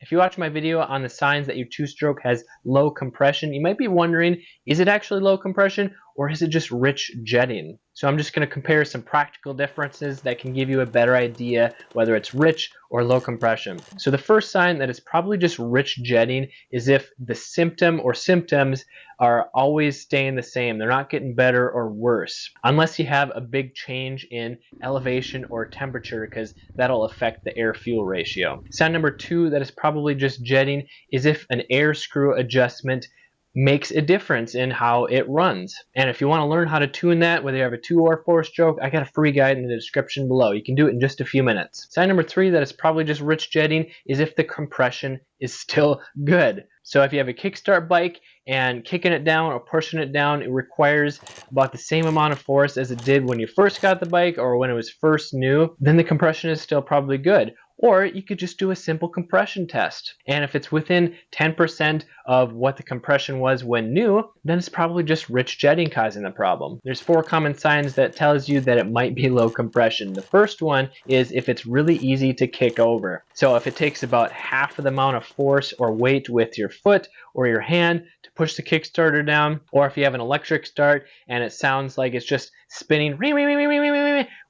If you watch my video on the signs that your two-stroke has low compression, you might be wondering, is it actually low compression or is it just rich jetting? So I'm just going to compare some practical differences that can give you a better idea whether it's rich or low compression. So the first sign that it's probably just rich jetting is if the symptom or symptoms are always staying the same. They're not getting better or worse, unless you have a big change in elevation or temperature, because that'll affect the air-fuel ratio. Sign number two that is probably just jetting is if an air screw adjustment makes a difference in how it runs. And if you want to learn how to tune that, whether you have a 2 or 4 stroke, I got a free guide in the description below. You can do it in just a few minutes. Sign number three that is probably just rich jetting is if the compression is still good. So if you have a kickstart bike and kicking it down or pushing it down, it requires about the same amount of force as it did when you first got the bike or when it was first new, then the compression is still probably good. Or you could just do a simple compression test. And if it's within 10% of what the compression was when new, then it's probably just rich jetting causing the problem. There's 4 common signs that tells you that it might be low compression. The first one is if it's really easy to kick over. So if it takes about half of the amount of force or weight with your foot or your hand to push the Kickstarter down, or if you have an electric start and it sounds like it's just spinning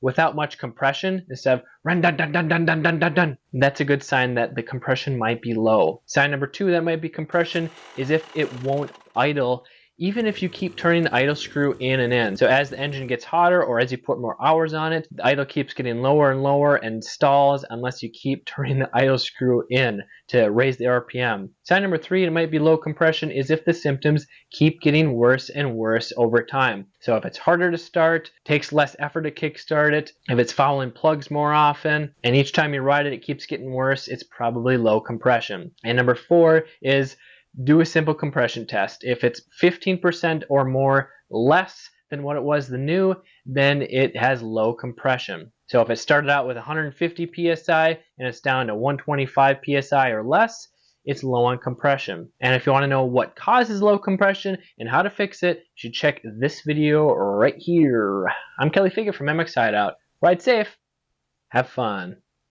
without much compression instead of run dun dun dun dun dun dun dun dun, that's a good sign that the compression might be low. Sign number two that might be compression is if it won't idle even if you keep turning the idle screw in and in. So as the engine gets hotter or as you put more hours on it, the idle keeps getting lower and lower and stalls unless you keep turning the idle screw in to raise the RPM. Sign number three, it might be low compression, is if the symptoms keep getting worse and worse over time. So if it's harder to start, takes less effort to kickstart it, if it's fouling plugs more often, and each time you ride it, it keeps getting worse, it's probably low compression. And number four is do a simple compression test. If it's 15% or more less than what it was the new, then it has low compression. So if it started out with 150 psi and it's down to 125 psi or less, it's low on compression. And if you want to know what causes low compression and how to fix it, you should check this video right here. I'm Kelly Figure from MXHideout. Ride safe, have fun.